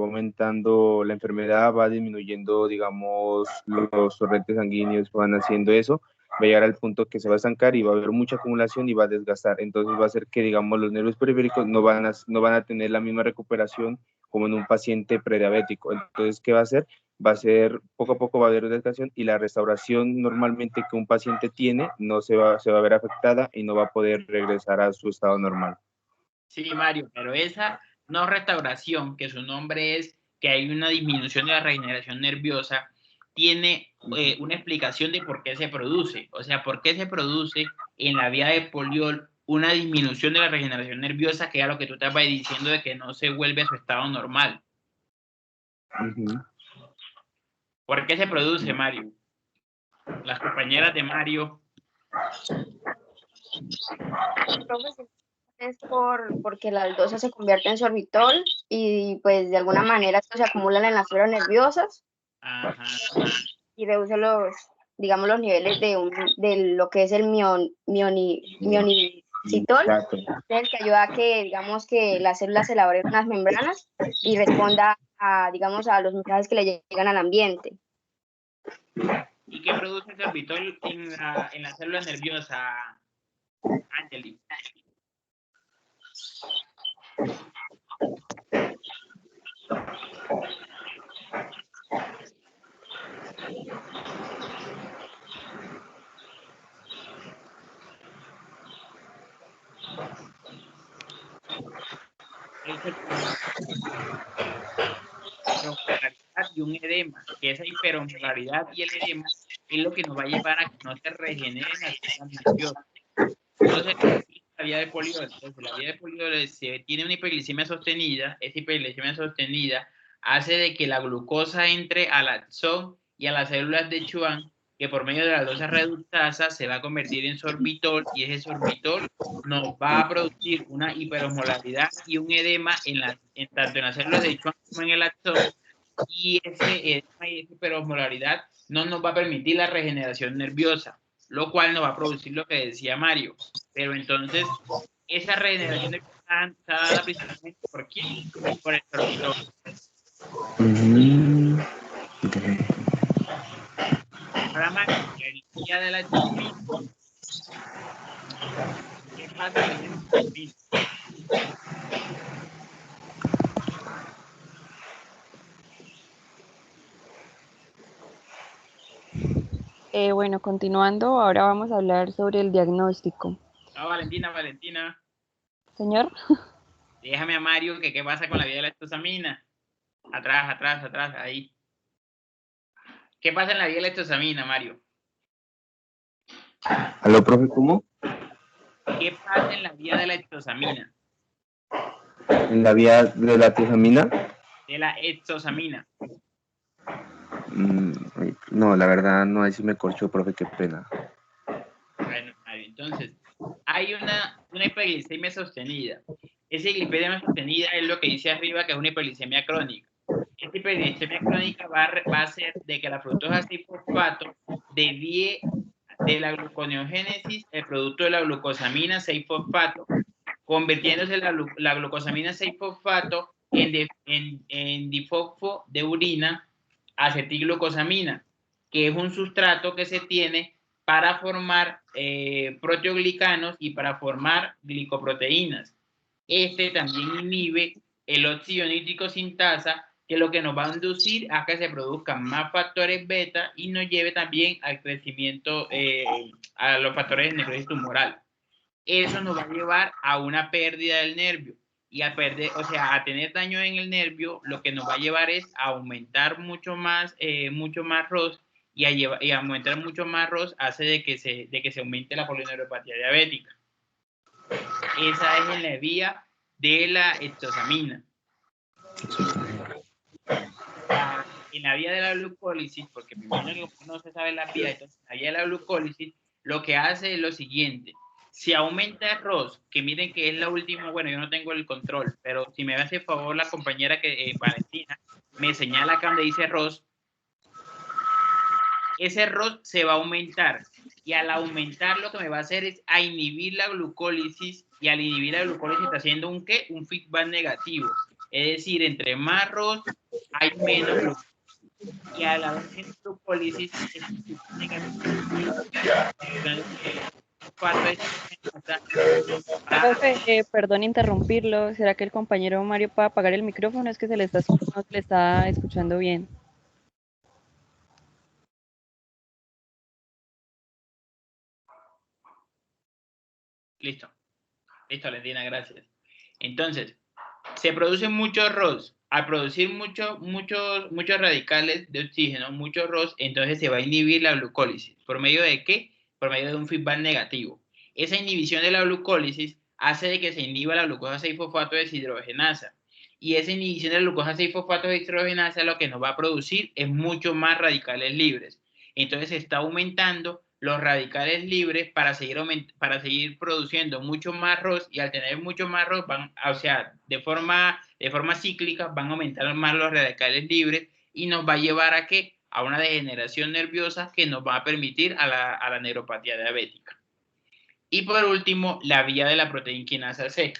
enfermedad, va disminuyendo, digamos, los torrentes sanguíneos van haciendo eso, va a llegar al punto que se va a estancar y va a haber mucha acumulación y va a desgastar. Entonces va a hacer que, digamos, los nervios periféricos no van a tener la misma recuperación como en un paciente prediabético. Entonces, ¿qué va a hacer? Va a ser, poco a poco va a haber desgastación y la restauración normalmente que un paciente tiene no se va a ver afectada y no va a poder regresar a su estado normal. Sí, Mario, pero esa no restauración, que su nombre es que hay una disminución de la regeneración nerviosa, tiene una explicación de por qué se produce. O sea, por qué se produce en la vía de poliol una disminución de la regeneración nerviosa, que era lo que tú estabas diciendo de que no se vuelve a su estado normal. ¿Por qué se produce, Mario? Las compañeras de Mario. Es porque la aldosa se convierte en sorbitol y pues de alguna manera esto se acumulan en las fibras nerviosas. Ajá. Y reduce los niveles de lo que es el mionicitol, que ayuda a que, digamos, que las células elaboren unas membranas y responda a los mensajes que le llegan al ambiente. ¿Y qué produce el sorbitol en la célula nerviosa, Angeli? Y un edema, que esa hiperosmolaridad y el edema es lo que nos va a llevar a que no se regeneren las células nerviosas. Entonces, la vía de poliol, se tiene una hiperglicemia sostenida. Esa hiperglicemia sostenida hace de que la glucosa entre al axón y a las células de Schwann que por medio de la aldosa reductasa se va a convertir en sorbitol y ese sorbitol nos va a producir una hiperosmolaridad y un edema tanto en las células de Schwann como en el axón, y ese edema y esa hiperosmolaridad no nos va a permitir la regeneración nerviosa, lo cual nos va a producir lo que decía Mario. Pero entonces, esa regeneración nerviosa está dada principalmente ¿por quién? Por el sorbitol. Ahora, Mario, el día de la ectosamina. ¿Qué pasa en la ectosamina? Bueno, continuando, ahora vamos a hablar sobre el diagnóstico. Valentina. Señor. Déjame a Mario que qué pasa con la vía de la ectosamina. Atrás, ahí. ¿Qué pasa en la vía de la ectosamina, Mario? ¿Aló, profe, cómo? ¿Qué pasa en la vía de la ectosamina? ¿En la vía de la tiamina? De la ectosamina. No, la verdad no, ahí sí me corchó, profe, qué pena. Bueno, Mario, entonces, hay una hiperglicemia sostenida. Esa hiperglicemia sostenida es lo que dice arriba, que es una hiperglicemia crónica. Esta hiperglicemia crónica va a hacer de que la fructosa 6-fosfato desvíe de la gluconeogénesis el producto de la glucosamina 6-fosfato, convirtiéndose la glucosamina 6-fosfato en difosfo de urina acetilglucosamina, que es un sustrato que se tiene para formar proteoglicanos y para formar glicoproteínas. Este también inhibe el óxido nítrico sintasa, que es lo que nos va a inducir a que se produzcan más factores beta y nos lleve también al crecimiento, a los factores de necrosis tumoral. Eso nos va a llevar a una pérdida del nervio. Y a perder, o sea, a tener daño en el nervio, lo que nos va a llevar es a aumentar mucho más ROS, y a aumentar mucho más ROS hace de que se aumente la polineuropatía diabética. Esa es en la vía de la ectosamina. En la vía de la glucólisis, porque primero no se sabe la vía, entonces en la vía de la glucólisis lo que hace es lo siguiente: si aumenta el ROS, que miren que es la última, bueno, yo no tengo el control, pero si me hace favor la compañera que Valentina me señala acá donde dice ROS, ese ROS se va a aumentar, y al aumentar lo que me va a hacer es a inhibir la glucólisis, y al inhibir la glucólisis está haciendo un ¿qué? Un feedback negativo, es decir, entre más ROS hay menos glucólisis, y a la vez en glucólisis es negativo. Profe, perdón interrumpirlo. ¿Será que el compañero Mario puede apagar el micrófono? Es que no se le está escuchando bien. Listo, Valentina, gracias. Entonces, se produce mucho ROS. Al producir muchos radicales de oxígeno, mucho ROS, entonces se va a inhibir la glucólisis. ¿Por medio de qué? Por medio de un feedback negativo. Esa inhibición de la glucólisis hace de que se inhiba la glucosa 6-fosfato deshidrogenasa. Y esa inhibición de la glucosa 6-fosfato deshidrogenasa lo que nos va a producir es mucho más radicales libres. Entonces se está aumentando los radicales libres para seguir produciendo mucho más ROS, y al tener mucho más ROS, o sea, de forma cíclica, van a aumentar más los radicales libres, y nos va a llevar a ¿qué? A una degeneración nerviosa que nos va a permitir a la neuropatía diabética. Y por último, la vía de la proteinquinasa C.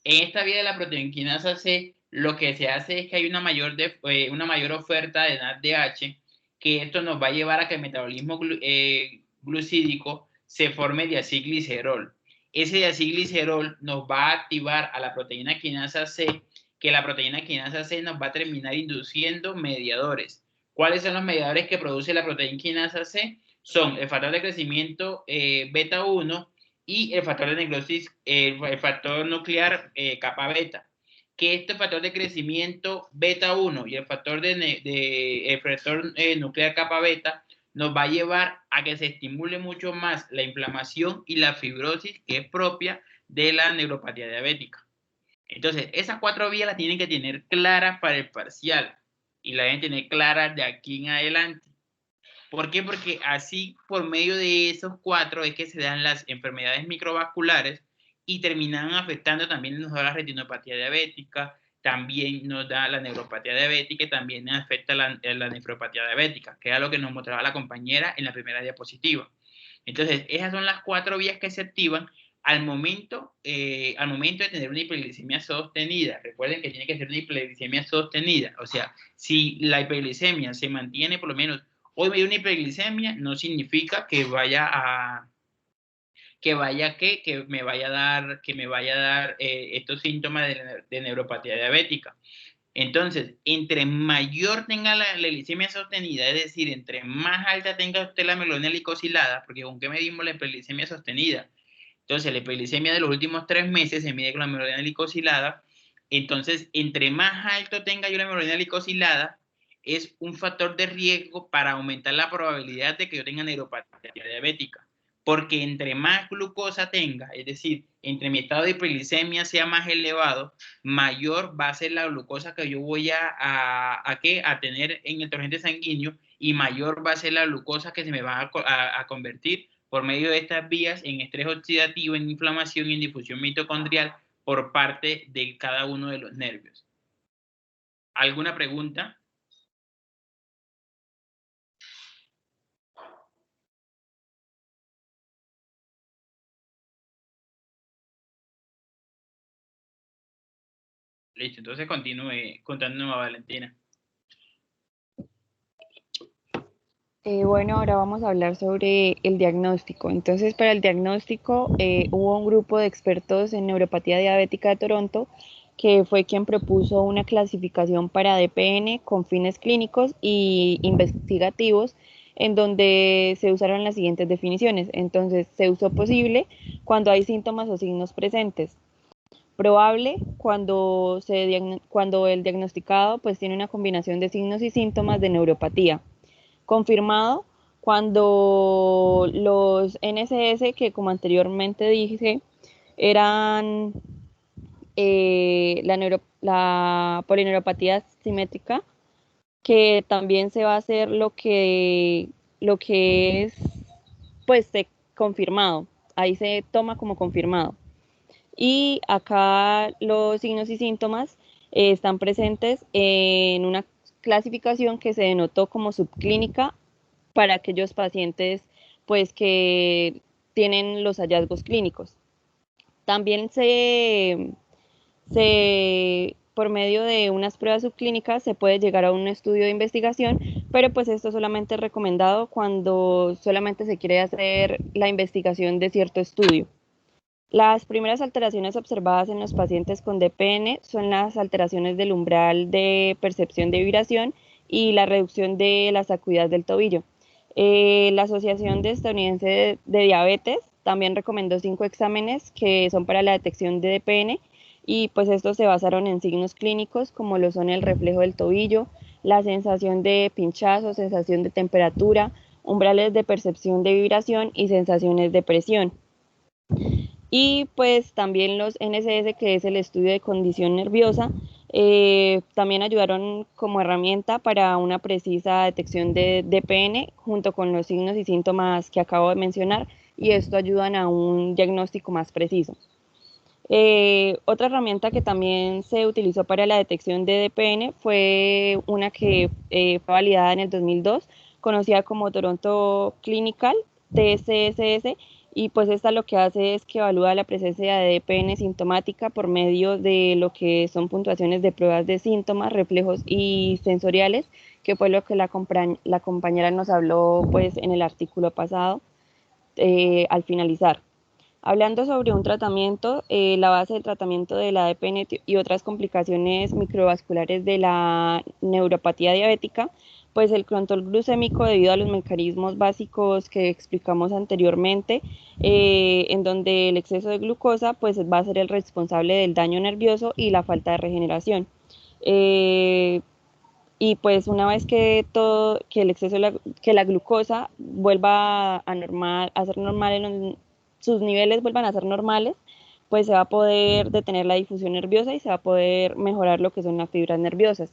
En esta vía de la proteinquinasa C, lo que se hace es que hay una mayor oferta de NADH, que esto nos va a llevar a que el metabolismo glucídico se forme diacilglicerol. Ese diacilglicerol nos va a activar a la proteína quinasa C, que la proteína quinasa C nos va a terminar induciendo mediadores. ¿Cuáles son los mediadores que produce la proteína quinasa C? Son el factor de crecimiento beta 1 y el factor de necrosis, el factor nuclear kappa beta. Que este factor de crecimiento beta 1 y el factor nuclear kappa beta nos va a llevar a que se estimule mucho más la inflamación y la fibrosis, que es propia de la neuropatía diabética. Entonces, esas 4 vías las tienen que tener claras para el parcial, y la deben tener claras de aquí en adelante. ¿Por qué? Porque así, por medio de esos 4, es que se dan las enfermedades microvasculares y terminan afectando también, nos da la retinopatía diabética, también nos da la neuropatía diabética y también afecta la nefropatía diabética, que era lo que nos mostraba la compañera en la primera diapositiva. Entonces, esas son las 4 vías que se activan al momento de tener una hiperglicemia sostenida. Recuerden que tiene que ser una hiperglicemia sostenida. O sea, si la hiperglicemia se mantiene por lo menos, hoy me dio una hiperglicemia, no significa que me vaya a dar estos síntomas de neuropatía diabética. Entonces, entre mayor tenga la glicemia sostenida, es decir, entre más alta tenga usted la melanina glicosilada, porque ¿con qué medimos la hiperglicemia sostenida? Entonces, la hiperglicemia de los últimos 3 meses se mide con la melanina glicosilada. Entonces, entre más alto tenga yo la melanina glicosilada, es un factor de riesgo para aumentar la probabilidad de que yo tenga neuropatía diabética. Porque entre más glucosa tenga, es decir, entre mi estado de hiperglicemia sea más elevado, mayor va a ser la glucosa que yo voy a tener en el torrente sanguíneo y mayor va a ser la glucosa que se me va a convertir por medio de estas vías en estrés oxidativo, en inflamación y en difusión mitocondrial por parte de cada uno de los nervios. ¿Alguna pregunta? Listo, entonces continúe contándonos, Valentina. Bueno, ahora vamos a hablar sobre el diagnóstico. Entonces, para el diagnóstico hubo un grupo de expertos en neuropatía diabética de Toronto que fue quien propuso una clasificación para DPN con fines clínicos y investigativos, en donde se usaron las siguientes definiciones. Entonces, se usó posible cuando hay síntomas o signos presentes. Probable cuando el diagnosticado pues tiene una combinación de signos y síntomas de neuropatía. Confirmado cuando los NSS, que como anteriormente dije, eran la polineuropatía simétrica, que también se va a hacer lo que es pues confirmado, ahí se toma como confirmado. Y acá los signos y síntomas están presentes en una clasificación que se denotó como subclínica para aquellos pacientes pues que tienen los hallazgos clínicos. También por medio de unas pruebas subclínicas se puede llegar a un estudio de investigación, pero pues esto solamente es recomendado cuando solamente se quiere hacer la investigación de cierto estudio. Las primeras alteraciones observadas en los pacientes con DPN son las alteraciones del umbral de percepción de vibración y la reducción de la sacudidas del tobillo. La Asociación Estadounidense de Diabetes también recomendó 5 exámenes que son para la detección de DPN y pues estos se basaron en signos clínicos como lo son el reflejo del tobillo, la sensación de pinchazo, sensación de temperatura, umbrales de percepción de vibración y sensaciones de presión. Y pues también los NSS, que es el estudio de condición nerviosa, también ayudaron como herramienta para una precisa detección de DPN junto con los signos y síntomas que acabo de mencionar, y esto ayudan a un diagnóstico más preciso. Otra herramienta que también se utilizó para la detección de DPN fue una que fue validada en el 2002, conocida como Toronto Clinical TCSS, y pues esta lo que hace es que evalúa la presencia de DPN sintomática por medio de lo que son puntuaciones de pruebas de síntomas, reflejos y sensoriales, que fue lo que la compañera nos habló pues en el artículo pasado al finalizar. Hablando sobre un tratamiento, la base del tratamiento de la DPN y otras complicaciones microvasculares de la neuropatía diabética, pues el control glucémico, debido a los mecanismos básicos que explicamos anteriormente, en donde el exceso de glucosa pues va a ser el responsable del daño nervioso y la falta de regeneración. Y pues una vez que el exceso que la glucosa vuelva a ser normal, sus niveles vuelvan a ser normales, pues se va a poder detener la difusión nerviosa y se va a poder mejorar lo que son las fibras nerviosas.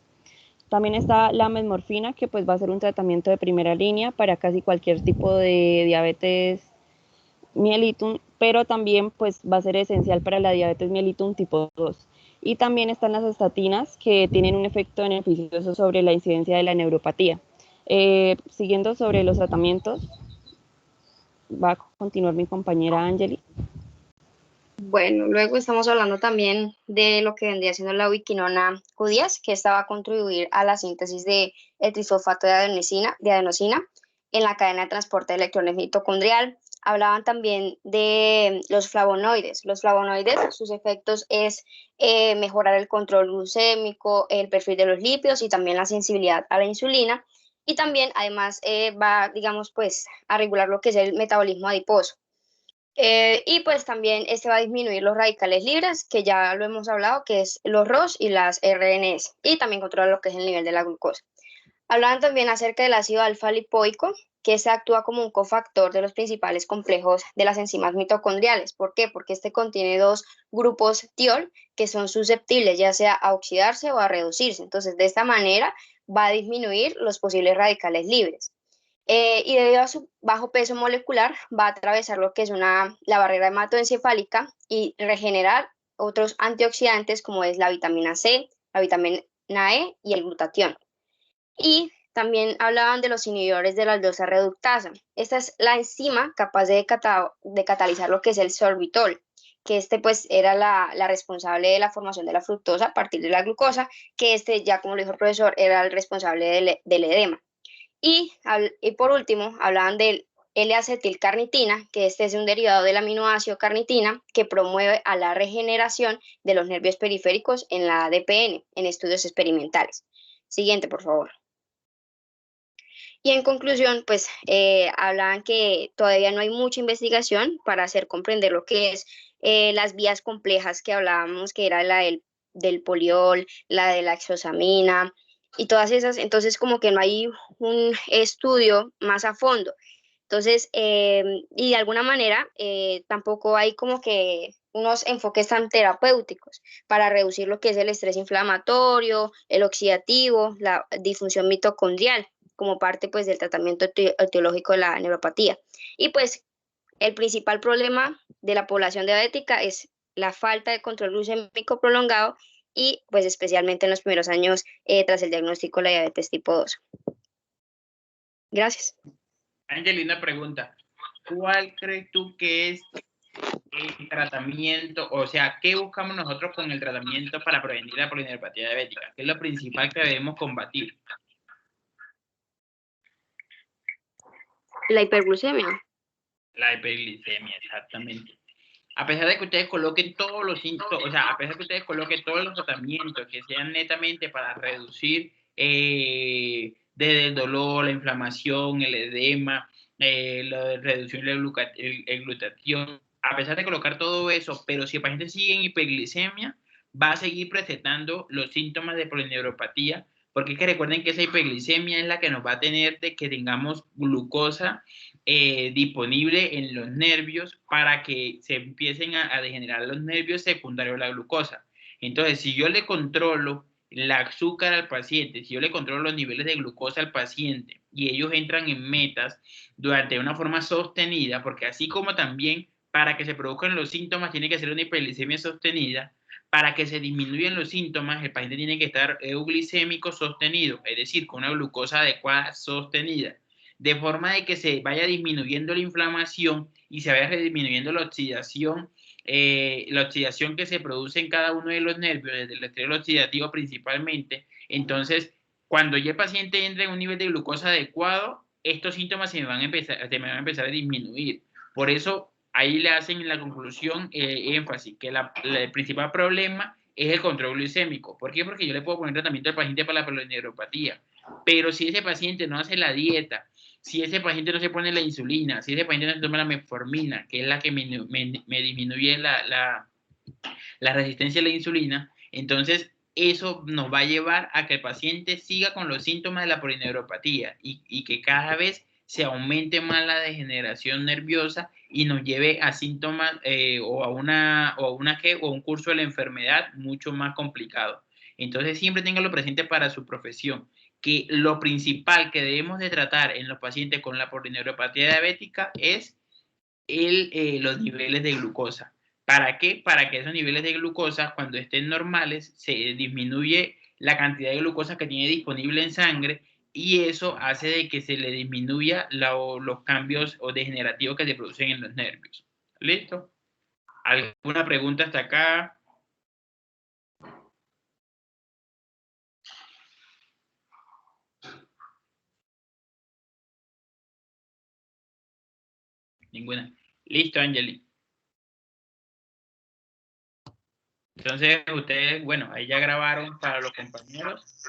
También está la metmorfina, que pues va a ser un tratamiento de primera línea para casi cualquier tipo de diabetes mellitus, pero también pues va a ser esencial para la diabetes mellitus tipo 2. Y también están las estatinas, que tienen un efecto beneficioso sobre la incidencia de la neuropatía. Siguiendo sobre los tratamientos, va a continuar mi compañera Angeli. Bueno, luego estamos hablando también de lo que vendría siendo la ubiquinona Q10, que esta va a contribuir a la síntesis de el trisfosfato de adenosina en la cadena de transporte de electrones mitocondrial. Hablaban también de los flavonoides. Los flavonoides, sus efectos es mejorar el control glucémico, el perfil de los lípidos y también la sensibilidad a la insulina. Y también, además, va, digamos, pues, a regular lo que es el metabolismo adiposo. Y pues también este va a disminuir los radicales libres, que ya lo hemos hablado, que es los ROS y las RNS, y también controla lo que es el nivel de la glucosa. Hablaban también acerca del ácido alfa-lipoico, que se actúa como un cofactor de los principales complejos de las enzimas mitocondriales. ¿Por qué? Porque este contiene dos grupos tiol que son susceptibles ya sea a oxidarse o a reducirse. Entonces, de esta manera va a disminuir los posibles radicales libres. Y debido a su bajo peso molecular, va a atravesar lo que es la barrera hematoencefálica y regenerar otros antioxidantes como es la vitamina C, la vitamina E y el glutatión. Y también hablaban de los inhibidores de la aldosa reductasa. Esta es la enzima capaz de catalizar lo que es el sorbitol, que pues era la responsable de la formación de la fructosa a partir de la glucosa, que ya como lo dijo el profesor, era el responsable del edema. Y por último, hablaban del L-acetilcarnitina, que este es un derivado del aminoácido carnitina que promueve a la regeneración de los nervios periféricos en la ADPN, en estudios experimentales. Siguiente, por favor. Y en conclusión, pues hablaban que todavía no hay mucha investigación para hacer comprender lo que es las vías complejas que hablábamos, que era la del poliol, la de la exosamina, y todas esas, entonces como que no hay un estudio más a fondo. Entonces, y de alguna manera tampoco hay como que unos enfoques tan terapéuticos para reducir lo que es el estrés inflamatorio, el oxidativo, la disfunción mitocondrial, como parte pues del tratamiento etiológico de la neuropatía. Y pues el principal problema de la población diabética es la falta de control glucémico prolongado y pues especialmente en los primeros años tras el diagnóstico de la diabetes tipo 2. Gracias. Angelina pregunta, ¿cuál crees tú que es el tratamiento? O sea, ¿qué buscamos nosotros con el tratamiento para prevenir la polineuropatía diabética? ¿Qué es lo principal que debemos combatir? La hiperglucemia. La hiperglicemia, exactamente. A pesar de que ustedes coloquen todos los síntomas, o sea, a pesar de que ustedes coloquen todos los tratamientos que sean netamente para reducir desde el dolor, la inflamación, el edema, la reducción del glutatión, a pesar de colocar todo eso, pero si el paciente sigue en hiperglicemia, va a seguir presentando los síntomas de polineuropatía, porque es que recuerden que esa hiperglicemia es la que nos va a tener de que tengamos glucosa disponible en los nervios para que se empiecen a degenerar los nervios secundarios a la glucosa. Entonces, si yo le controlo el azúcar al paciente, si yo le controlo los niveles de glucosa al paciente y ellos entran en metas durante una forma sostenida, porque así como también para que se produzcan los síntomas tiene que ser una hiperglicemia sostenida, para que se disminuyan los síntomas el paciente tiene que estar euglicémico sostenido, es decir, con una glucosa adecuada sostenida, de forma de que se vaya disminuyendo la inflamación y se vaya disminuyendo la oxidación que se produce en cada uno de los nervios, desde el estrés oxidativo principalmente. Entonces, cuando ya el paciente entra en un nivel de glucosa adecuado, estos síntomas se me van a empezar a disminuir. Por eso, ahí le hacen en la conclusión énfasis, que el principal problema es el control glucémico. ¿Por qué? Porque yo le puedo poner tratamiento al paciente para la polineuropatía, pero si ese paciente no hace la dieta, si ese paciente no se pone la insulina, si ese paciente no se toma la metformina, que es la que me disminuye la resistencia a la insulina, entonces eso nos va a llevar a que el paciente siga con los síntomas de la polineuropatía y que cada vez se aumente más la degeneración nerviosa y nos lleve a síntomas o a un curso de la enfermedad mucho más complicado. Entonces siempre ténganlo presente para su profesión, que lo principal que debemos de tratar en los pacientes con la polineuropatía diabética es los niveles de glucosa. ¿Para qué? Para que esos niveles de glucosa, cuando estén normales, se disminuye la cantidad de glucosa que tiene disponible en sangre y eso hace de que se le disminuya los cambios o degenerativos que se producen en los nervios. ¿Listo? ¿Alguna pregunta hasta acá? Ninguna. Listo, Angeli. Entonces, ustedes, bueno, ahí ya grabaron para los compañeros.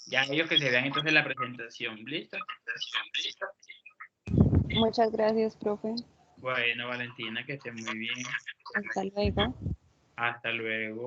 Ya ellos que se vean entonces la presentación. ¿Listo? Muchas gracias, profe. Bueno, Valentina, que esté muy bien. Hasta luego. Hasta luego.